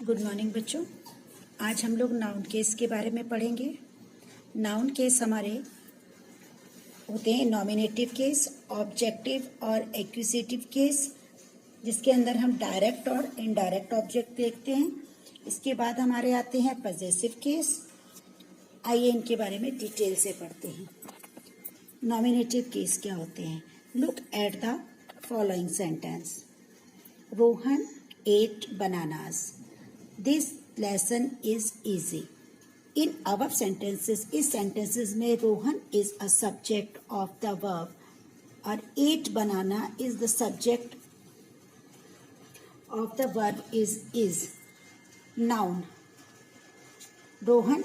Good morning बच्चों। आज हम लोग नाउन केस के बारे में पढ़ेंगे। नाउन केस हमारे होते हैं नॉमिनेटिव केस, ऑब्जेक्टिव और एक्यूजेटिव केस, जिसके अंदर हम डायरेक्ट और इनडायरेक्ट ऑब्जेक्ट देखते हैं। इसके बाद हमारे आते हैं पजेसिव केस। आइए इनके बारे में डिटेल से पढ़ते हैं। नॉमिनेटिव केस क्या होते हैं? Look at the following sentence. Rohan ate bananas. This lesson is easy. In above sentences, इस sentences में Rohan is a subject of the verb और ate banana is the subject of the verb is noun. Rohan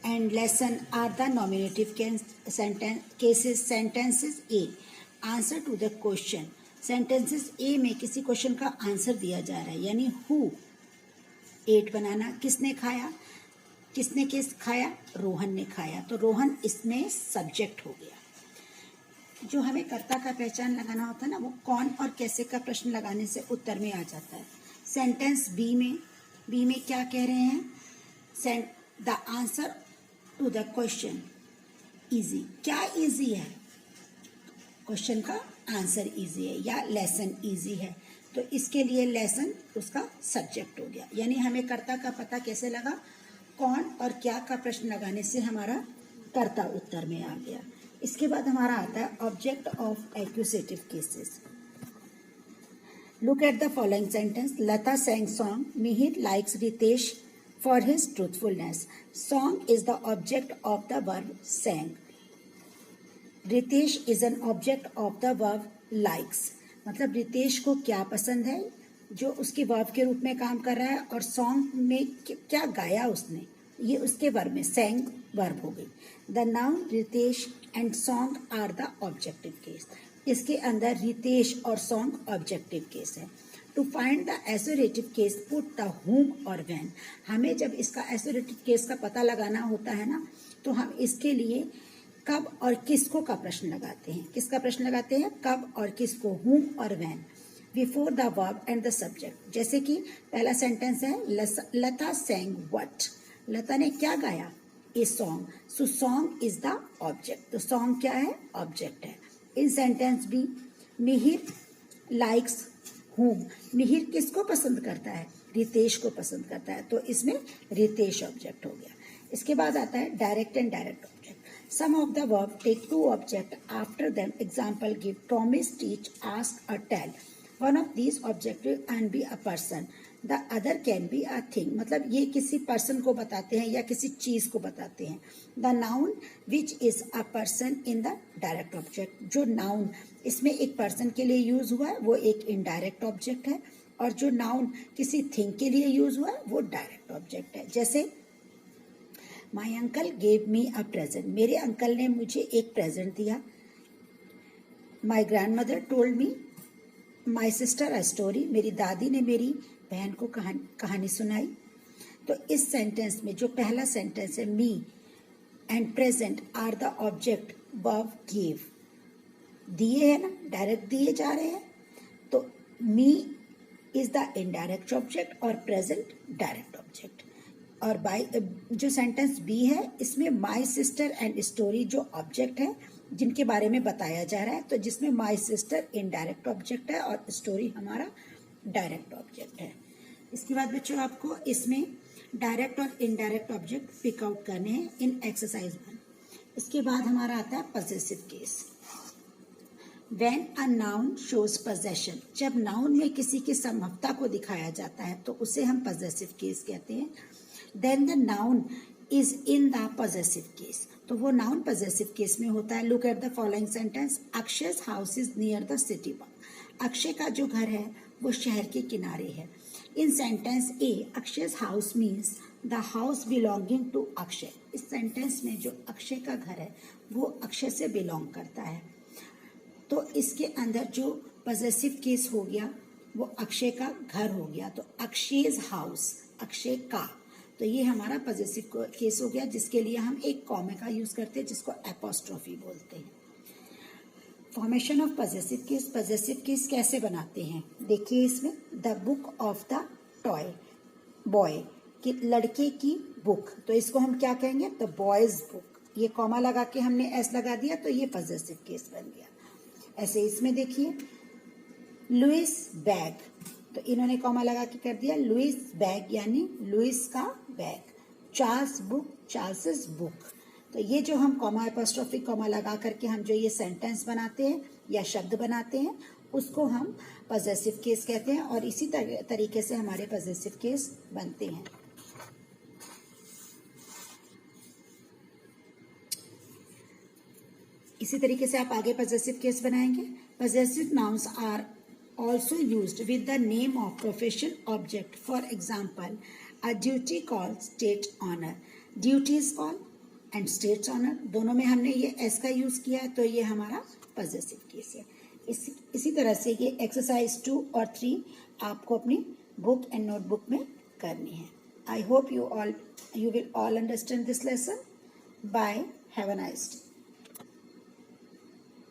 and lesson are the nominative cases. Sentences A. Answer to the question. Sentences A में किसी question का answer दिया जा रहा है, यानी who eight बनाना, किसने खाया, किसने किस खाया, रोहन ने खाया, तो रोहन इसमें सब्जेक्ट हो गया। जो हमें कर्ता का पहचान लगाना होता है ना, वो कौन और कैसे का प्रश्न लगाने से उत्तर में आ जाता है। सेंटेंस बी में क्या कह रहे हैं? The answer to the question easy. क्या इजी है? क्वेश्चन का आंसर इजी है या लेसन इजी है, तो इसके लिए लेसन उसका सब्जेक्ट हो गया। यानी हमें कर्ता का पता कैसे लगा? कौन और क्या का प्रश्न लगाने से हमारा कर्ता उत्तर में आ गया। इसके बाद हमारा आता है object of accusative cases. Look at the following sentence. Lata sang song. Mihir likes Ritesh for his truthfulness. Song is the object of the verb sang. Ritesh is an object of the verb likes. मतलब रितेश को क्या पसंद है जो उसके verb के रूप में काम कर रहा है, और सॉन्ग में क्या गाया उसने, ये उसके वर्ब में sang वर्ब हो गई। The noun Ritesh and song are the objective case. इसके अंदर रितेश और सॉन्ग ऑब्जेक्टिव केस है। टू फाइंड द एसोरेटिव केस पुट द whom और when। हमें जब इसका एसोरेटिव केस का पता लगाना होता है ना, तो हम इसके लिए कब और किसको का प्रश्न लगाते हैं। किसका प्रश्न लगाते हैं? कब और किसको, whom और when, before the verb and the subject. जैसे कि पहला सेंटेंस है लता sang what। लता ने क्या गाया? A song. So song is the object, तो सॉन्ग क्या है? ऑब्जेक्ट है। In sentence B Mihir likes whom। Mihir किसको पसंद करता है? रितेश को पसंद करता है, तो इसमें रितेश ऑब्जेक्ट हो गया। इसके बाद आता है direct and direct object. Some of the verb take two objects after them. Example give, promise, teach, ask or tell. One of these objects can be a person. The other can be a thing. मतलब ये किसी person को बताते हैं या किसी चीज को बताते हैं। The noun which is a person in the direct object. जो नाउन इसमें एक पर्सन के लिए यूज हुआ है वो एक इनडायरेक्ट ऑब्जेक्ट है, और जो नाउन किसी थिंग के लिए यूज हुआ है वो डायरेक्ट ऑब्जेक्ट है। जैसे my uncle gave me a present. मेरे अंकल ने मुझे एक प्रेजेंट दिया। My grand mother told me my sister a story. मेरी दादी ने मेरी बहन को कहानी सुनाई। तो इस सेंटेंस में जो पहला सेंटेंस है me and present are the object verb give. दिए है ना, डायरेक्ट दिए जा रहे हैं, तो me is the indirect object और प्रेजेंट डायरेक्ट ऑब्जेक्ट। और बाय जो सेंटेंस बी है इसमें माई सिस्टर एंड स्टोरी जो ऑब्जेक्ट है जिनके बारे में बताया जा रहा है, तो जिसमें माई सिस्टर इनडायरेक्ट ऑब्जेक्ट है और स्टोरी हमारा डायरेक्ट ऑब्जेक्ट है। इसके बाद बच्चों आपको इसमें डायरेक्ट और इनडायरेक्ट ऑब्जेक्ट पिक आउट करने हैं इन एक्सरसाइज 1। इसके बाद हमारा आता है possessive case. When a noun shows possession, जब नाउन में किसी की समता को दिखाया जाता है तो उसे हम पजेसिव केस कहते हैं। Then the noun is in the possessive case, तो वो नाउन पजेसिव केस में होता है। Look at the following sentence. Akshay's house is near the city park. Akshay का जो घर है वो शहर के किनारे है। In sentence A, Akshay's house means the house belonging to Akshay. इस सेंटेंस में जो अक्षय का घर है वो अक्षय से बिलोंग करता है, तो इसके अंदर जो पजेसिव केस हो गया वो अक्षय का घर हो गया, तो अक्षय's हाउस, अक्षय का, तो ये हमारा पजेसिव केस हो गया, जिसके लिए हम एक कॉमा का यूज करते हैं जिसको एपोस्ट्रोफी बोलते हैं। फॉर्मेशन ऑफ पजेसिव केस कैसे बनाते हैं देखिए इसमें। The book of the toy, boy कि लड़के की बुक, तो इसको हम क्या कहेंगे, द बॉयज बुक। ये कॉमा लगा के हमने एस लगा दिया तो ये पॉजेसिव केस बन गया। ऐसे इसमें देखिए लुइस बैग, तो इन्होंने कॉमा लगा के कर दिया लुइस बैग यानी लुइस का bag. Charles book, Charles book. तो ये जो हम कॉमा एपोस्ट्रोफी कॉमा लगा करके हम जो ये सेंटेंस बनाते हैं या शब्द बनाते हैं उसको हम पॉजेसिव केस कहते हैं, और इसी तरीके से हमारे पॉजेसिव केस बनते हैं। इसी तरीके से आप आगे पॉजेसिव केस बनाएंगे। Possessive nouns are also used with the name of profession object. For example, a duty called state honor. Duty is called and state's honor, दोनों में हमने ये s का यूज किया है तो ये हमारा पॉजेसिव केस है। इसी तरह से ये एक्सरसाइज 2 और 3 आपको अपनी बुक एंड नोटबुक में करनी है। I hope you will all understand this lesson. Bye. Have a nice day.